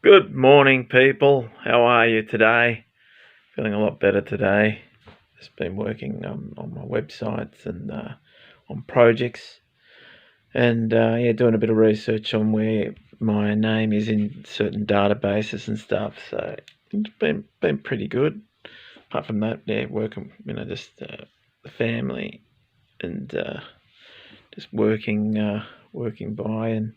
Good morning, people. How are you today? Feeling a lot better today. Just been working on my websites and on projects, and doing a bit of research on where my name is in certain databases and stuff. So it's been pretty good. Apart from that, working, just the family and just working by. And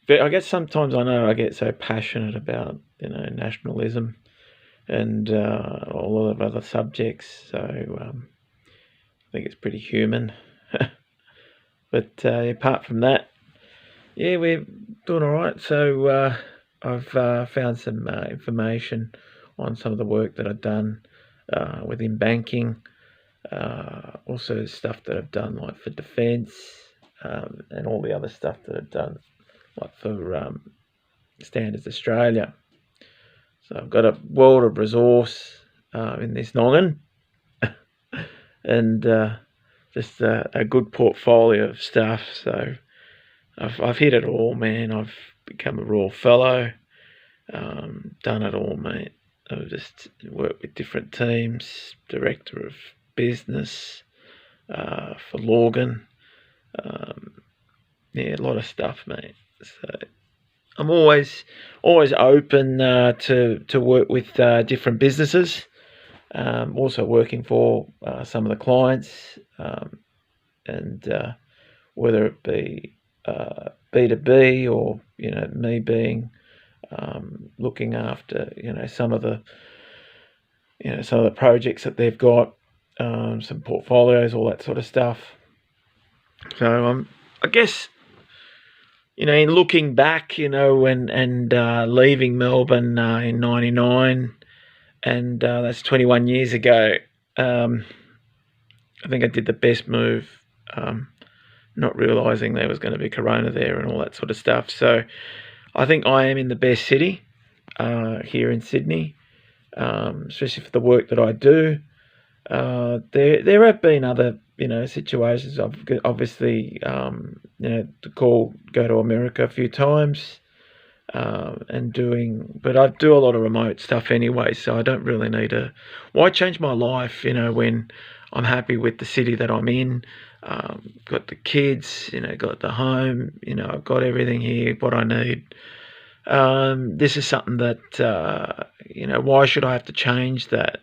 but I guess sometimes I know I get so passionate about nationalism and a lot of other subjects. So I think it's pretty human. But apart from that, we're doing all right. So I've found some information on some of the work that I've done within banking, also stuff that I've done like for defence, and all the other stuff that I've done like for Standards Australia. So I've got a world of resource in this noggin, and just a good portfolio of stuff. So I've hit it all, man. I've become a Royal Fellow, done it all, mate. I've just worked with different teams, Director of Business for Lorgan. A lot of stuff, mate. So I'm always open to work with different businesses. Also working for some of the clients, and whether it be B2B or me being looking after some of the projects that they've got, some portfolios, all that sort of stuff. So I guess in looking back, and leaving Melbourne in '99. And that's 21 years ago. I think I did the best move, not realising there was going to be corona there and all that sort of stuff. So I think I am in the best city here in Sydney, especially for the work that I do. There have been other situations. I've obviously go to America a few times. But I do a lot of remote stuff anyway, so I don't really need to. Why change my life, when I'm happy with the city that I'm in? Got the kids, got the home, I've got everything here, what I need. This is something that, why should I have to change that?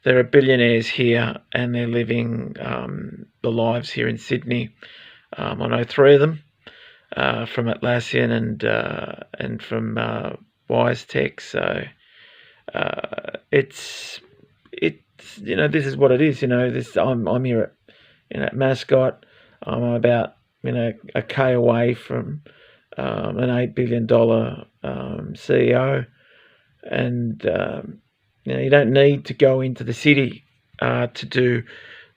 There are billionaires here, and they're living the lives here in Sydney. I know 3 of them. From Atlassian and from WiseTech. So it's this is what it is. I'm here at Mascot. I'm about a K away from an $8 billion CEO, and you don't need to go into the city to do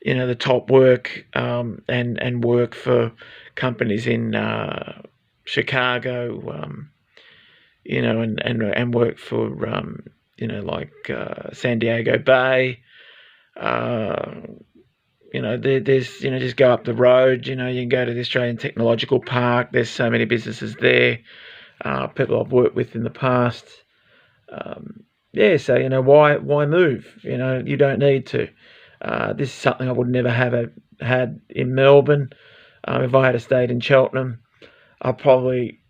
the top work, and work for companies in Chicago, and work for like San Diego Bay. There's just go up the road. You can go to the Australian Technological Park. There's so many businesses there. People I've worked with in the past. So why move? You don't need to. This is something I would never have had in Melbourne. If I had stayed in Cheltenham, I probably,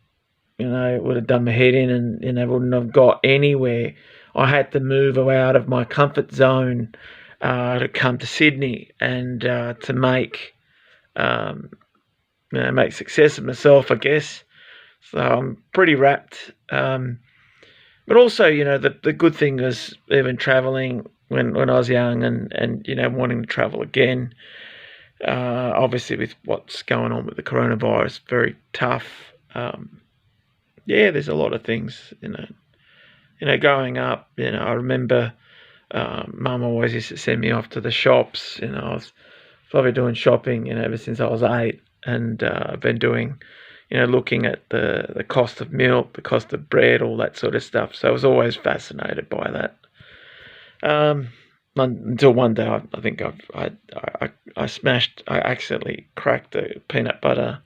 would have done my head in and wouldn't have got anywhere. I had to move out of my comfort zone to come to Sydney and to make success of myself, I guess. So I'm pretty wrapped. But also, the good thing is even travelling when I was young and wanting to travel again. Obviously, with what's going on with the coronavirus, very tough. There's a lot of things, growing up. I remember Mum always used to send me off to the shops. I was probably doing shopping, ever since I was 8, and I've been doing, looking at the cost of milk, the cost of bread, all that sort of stuff. So I was always fascinated by that. Until one day, I think I accidentally cracked the peanut butter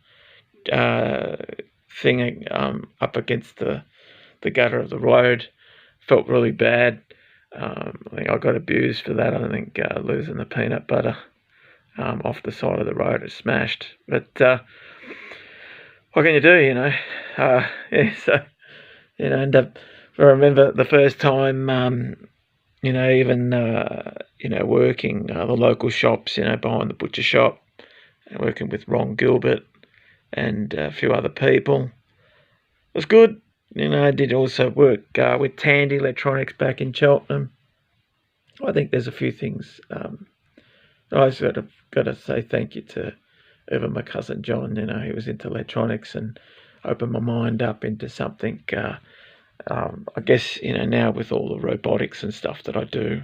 thing up against the the gutter of the road. Felt really bad. I think I got abused for that. I think losing the peanut butter off the side of the road is smashed. But what can you do, yeah, so, and I remember the first time, even, working the local shops, behind the butcher shop, working with Ron Gilbert and a few other people. It was good. I did also work with Tandy Electronics back in Cheltenham. I think there's a few things. I sort of got to say thank you to even my cousin John. He was into electronics and opened my mind up into something. I guess now with all the robotics and stuff that I do,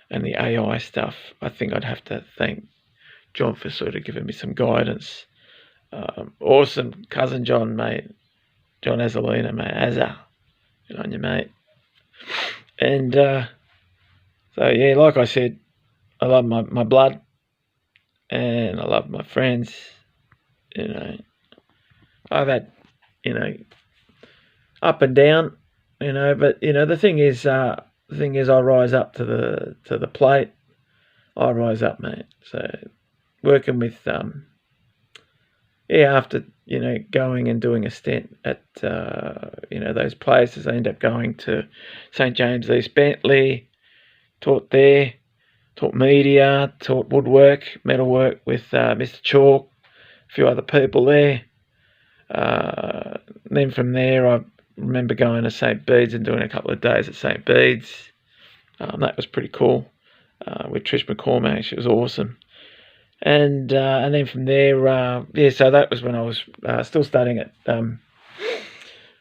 and the AI stuff, I think I'd have to thank John for sort of giving me some guidance. Awesome cousin John, mate. John Azalina, mate. Azza. Good on you, mate. And so, yeah, like I said, I love my blood and I love my friends. I've had, up and down, but, the thing is I rise up to the plate. I rise up, mate. So working with, after, going and doing a stint at, those places, I end up going to St. James East Bentley, taught there, taught media, taught woodwork, metalwork with Mr. Chalk, a few other people there. Then from there, I remember going to St. Bede's and doing a couple of days at St. Bede's. That was pretty cool with Trish McCormack. She was awesome. And then from there, so that was when I was still studying at,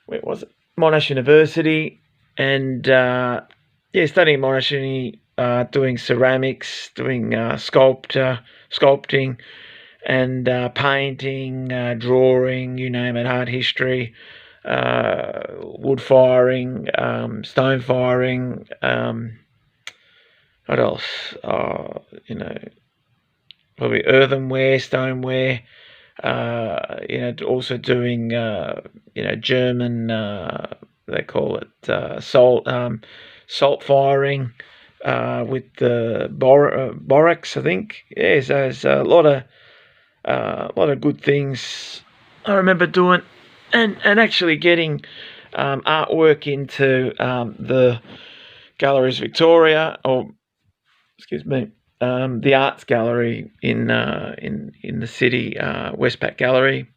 where was it? Monash University. And, studying at Monash Uni, doing ceramics, doing sculpting, and painting, drawing, you name it, art history, wood firing, stone firing, what else? Probably earthenware, stoneware, also doing, German, they call it salt firing with the borax, I think. Yeah, so there's a lot of good things I remember doing, and actually getting artwork into the Galleries Victoria, or excuse me, the Arts Gallery in the city, Westpac Gallery.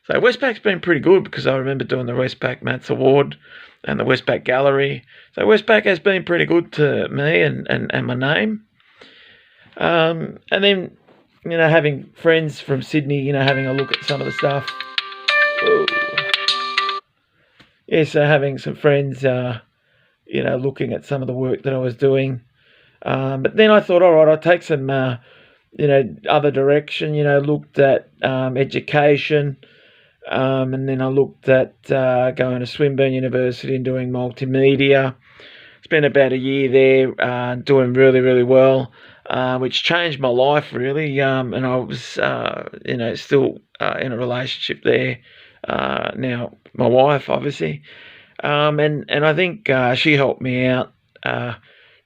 So Westpac's been pretty good because I remember doing the Westpac Mats Award and the Westpac Gallery. So Westpac has been pretty good to me and my name. And then, having friends from Sydney, having a look at some of the stuff. Ooh. Yeah, so having some friends, looking at some of the work that I was doing. But then I thought, all right, I'll take some, other direction, looked at education. And then I looked at going to Swinburne University and doing multimedia. Spent about a year there doing really, really well, which changed my life, really. And I was, still in a relationship there. Now, my wife, obviously. And I think she helped me out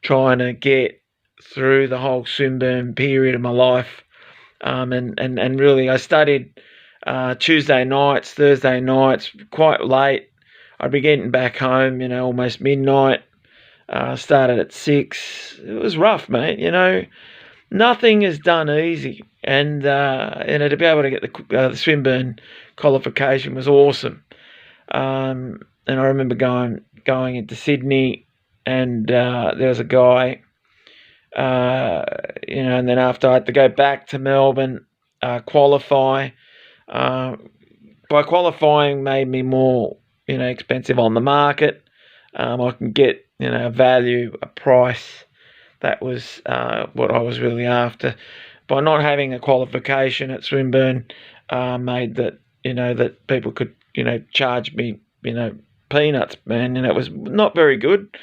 trying to get through the whole Swinburne period of my life. And really, I studied Tuesday nights, Thursday nights, quite late. I'd be getting back home, almost midnight. Started at 6. It was rough, mate. Nothing is done easy, and to be able to get the Swinburne qualification was awesome. And I remember going into Sydney, and there was a guy, and then after I had to go back to Melbourne, qualify. By qualifying made me more, expensive on the market. I can get, a value, a price. That was what I was really after. By not having a qualification at Swinburne, made that, that people could, charge me, peanuts, man, and it was not very good.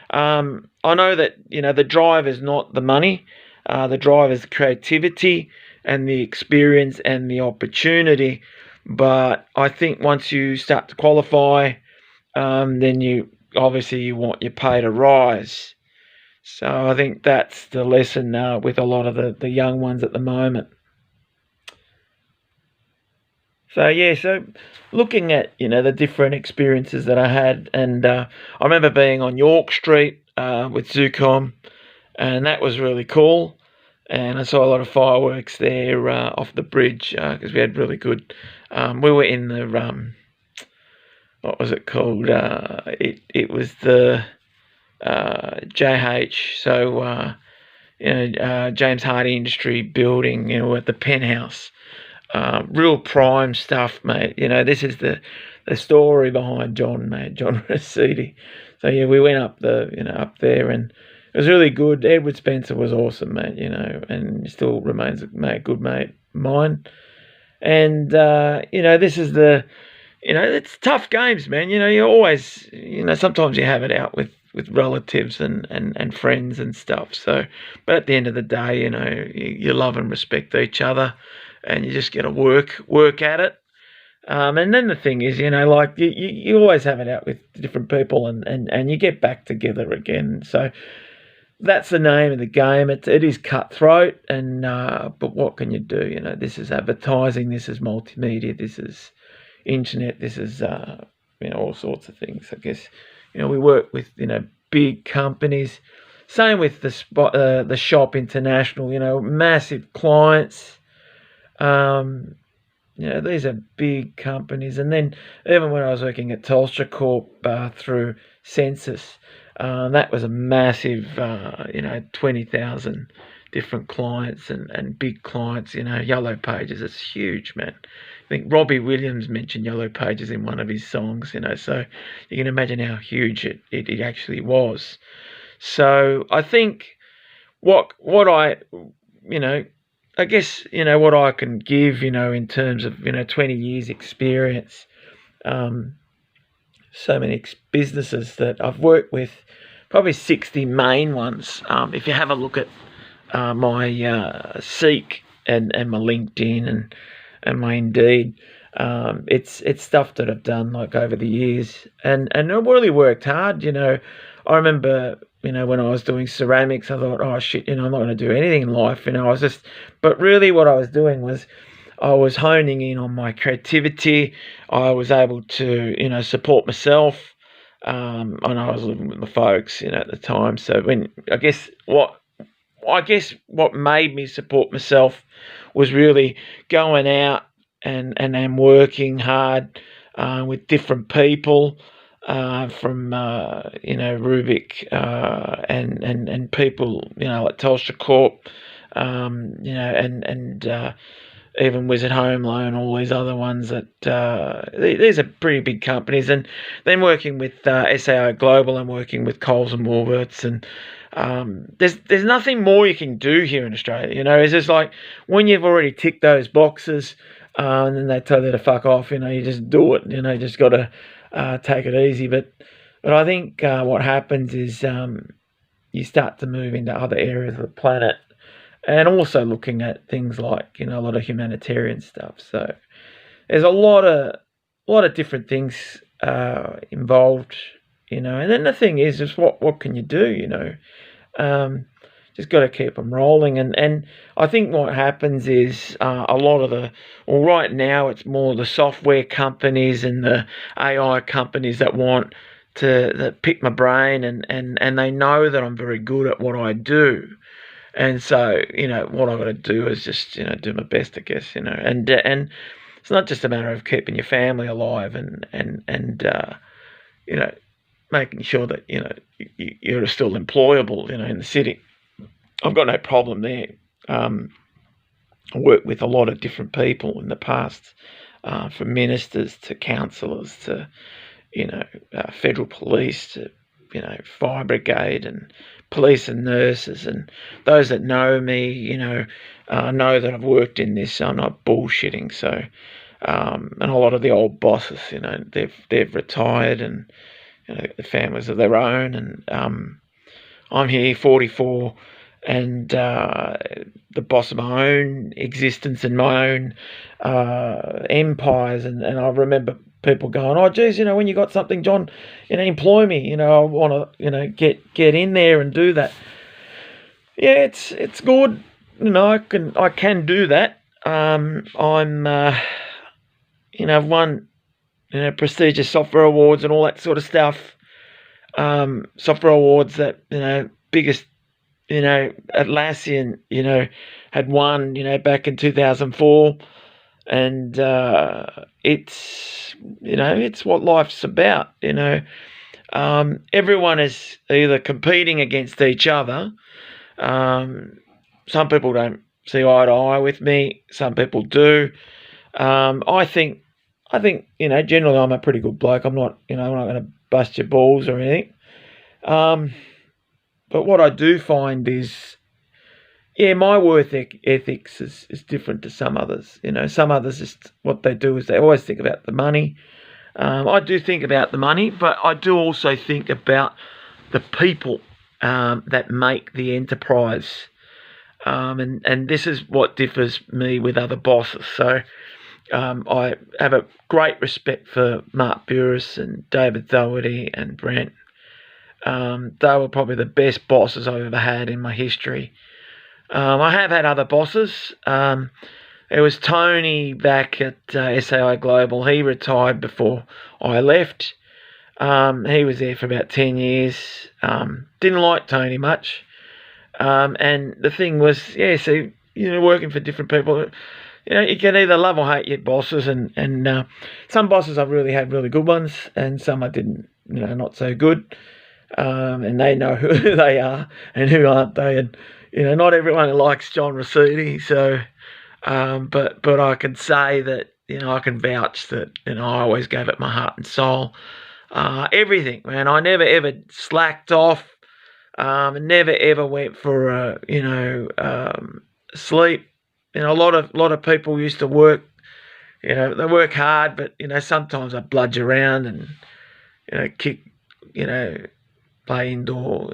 I know that, the drive is not the money. The drive is the creativity and the experience and the opportunity. But I think once you start to qualify, then you obviously you want your pay to rise. So I think that's the lesson with a lot of the young ones at the moment. So yeah, so looking at the different experiences that I had, and I remember being on York Street with Zoocom, and that was really cool. And I saw a lot of fireworks there off the bridge because we had really good. We were in the what was it called? It was the JH. So James Hardie Industry Building. At the penthouse. Real prime stuff, mate. This is the story behind John, mate. John Rossetti. So yeah, we went up up there, and it was really good. Edward Spencer was awesome, mate. And still remains a good mate of mine. And this is it's tough games, man. You always, sometimes you have it out with relatives and friends and stuff. So, but at the end of the day, you love and respect each other, and you just got to work at it. And then the thing is, like you always have it out with different people, and you get back together again. So that's the name of the game. It is cutthroat, and but what can you do? This is advertising. This is multimedia. This is internet. This is all sorts of things. I guess we work with big companies. Same with the Shop International. Massive clients. These are big companies. And then even when I was working at Telstra Corp through Census, that was a massive 20,000 different clients and big clients. Yellow Pages, it's huge, man. I think Robbie Williams mentioned Yellow Pages in one of his songs, so you can imagine how huge it actually was. So I think what I guess what I can give in terms of 20 years experience, so many businesses that I've worked with, probably 60 main ones. If you have a look at my Seek and my LinkedIn and my Indeed, it's stuff that I've done like over the years, and I really worked hard. I remember when I was doing ceramics, I thought, oh shit, I'm not going to do anything in life. But really what I was doing was I was honing in on my creativity. I was able to support myself. And I was living with my folks at the time. So I guess what made me support myself was really going out and working hard with different people from Rubik and people like Telstra Corp, and even Wizard Home Loan, all these other ones that these are pretty big companies. And then working with SAO Global and working with Coles and Woolworths, and there's nothing more you can do here in Australia. It's just like when you've already ticked those boxes, and then they tell you to fuck off. You just do it. You just got to take it easy. But I think what happens is you start to move into other areas of the planet, and also looking at things like a lot of humanitarian stuff. So there's a lot of different things involved. And then the thing is what can you do? Just got to keep them rolling. And I think what happens is a lot of right now it's more the software companies and the AI companies that want that pick my brain, and they know that I'm very good at what I do. And so, what I've got to do is just, do my best, I guess, and it's not just a matter of keeping your family alive and making sure that, you're still employable, in the city. I've got no problem there. I worked with a lot of different people in the past, from ministers to councillors to, federal police to, fire brigade and police and nurses, and those that know me, know that I've worked in this. So I'm not bullshitting. So, and a lot of the old bosses, they've retired and the families of their own, and I'm here, 44, and the boss of my own existence and my own empires. And I remember people going, oh, geez, when you got something, John, employ me. I want to, get in there and do that. Yeah, it's good. I can do that. I've won, prestigious software awards and all that sort of stuff. Software awards that, biggest, Atlassian, had won, back in 2004. And it's what life's about, everyone is either competing against each other. Some people don't see eye to eye with me. Some people do. I think, generally I'm a pretty good bloke. I'm not going to bust your balls or anything. But what I do find is, my work ethics is different to some others. Some others, just what they do is they always think about the money. I do think about the money, but I do also think about the people that make the enterprise. And this is what differs me with other bosses. So I have a great respect for Mark Burris and David Doherty and Brent. They were probably the best bosses I've ever had in my history. I have had other bosses. It was Tony back at SAI Global. He retired before I left. He was there for about 10 years. Didn't like Tony much. And the thing was, working for different people, you can either love or hate your bosses. And some bosses I've really had really good ones, and some I didn't, not so good. And they know who they are and who aren't they. And, not everyone likes John Rossetti. So, but I can say that, I can vouch that, I always gave it my heart and soul. Everything, man. I never ever slacked off. Never ever went for sleep. A lot of people used to work. They work hard, but sometimes I bludge around and kick, play indoor,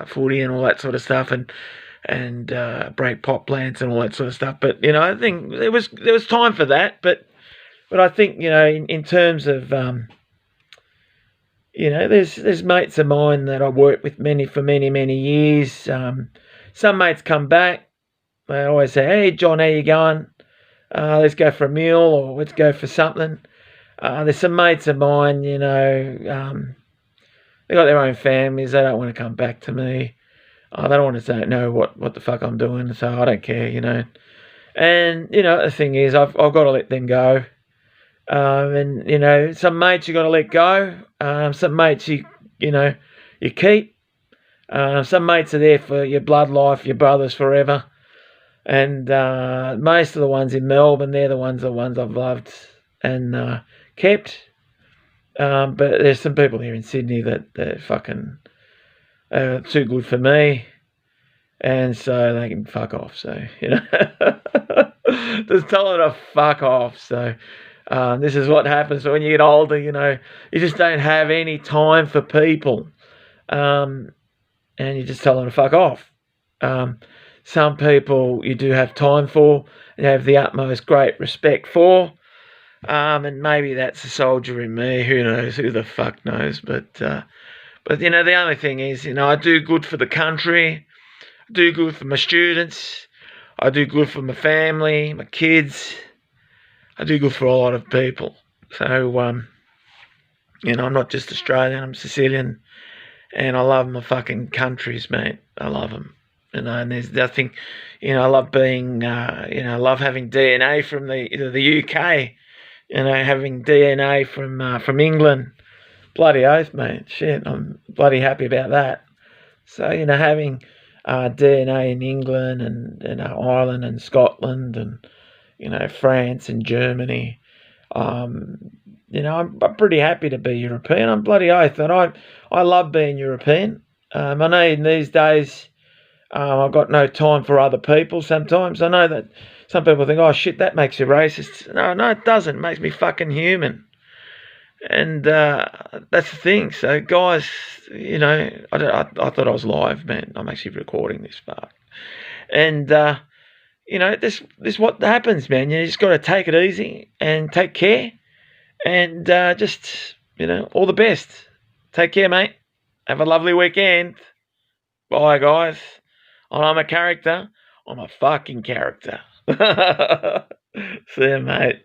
footy and all that sort of stuff, and break pot plants and all that sort of stuff. But I think there was time for that. But I think in terms of there's mates of mine that I worked with for many years. Some mates come back. They always say, "Hey, John, how you going? Let's go for a meal or let's go for something." There's some mates of mine, they got their own families. They don't want to come back to me. They don't want to know what the fuck I'm doing, so I don't care, And, the thing is, I've got to let them go. And, some mates you got to let go. Some mates you keep. Some mates are there for your blood life, your brothers forever. And most of the ones in Melbourne, they're the ones I've loved and kept. But there's some people here in Sydney that they're fucking too good for me, and so they can fuck off. So just tell them to fuck off. So this is what happens when you get older. You just don't have any time for people, and you just tell them to fuck off. Some people you do have time for and have the utmost great respect for. And maybe that's a soldier in me. Who knows? Who the fuck knows? But the only thing is, I do good for the country. I do good for my students. I do good for my family, my kids. I do good for a lot of people. So, I'm not just Australian. I'm Sicilian, and I love my fucking countries, mate. I love them. And there's nothing, I love being, I love having DNA from the UK. Having DNA from England, bloody oath, mate. Shit, I'm bloody happy about that. So, having DNA in England and Ireland and Scotland and, France and Germany, I'm pretty happy to be European. I'm bloody oath that I love being European. I know in these days I've got no time for other people sometimes. I know that some people think, oh, shit, that makes you racist. No, it doesn't. It makes me fucking human. And that's the thing. So, guys, I thought I was live, man. I'm actually recording this part. And, this what happens, man. You just got to take it easy and take care And just, all the best. Take care, mate. Have a lovely weekend. Bye, guys. I'm a character. I'm a fucking character. See you, mate.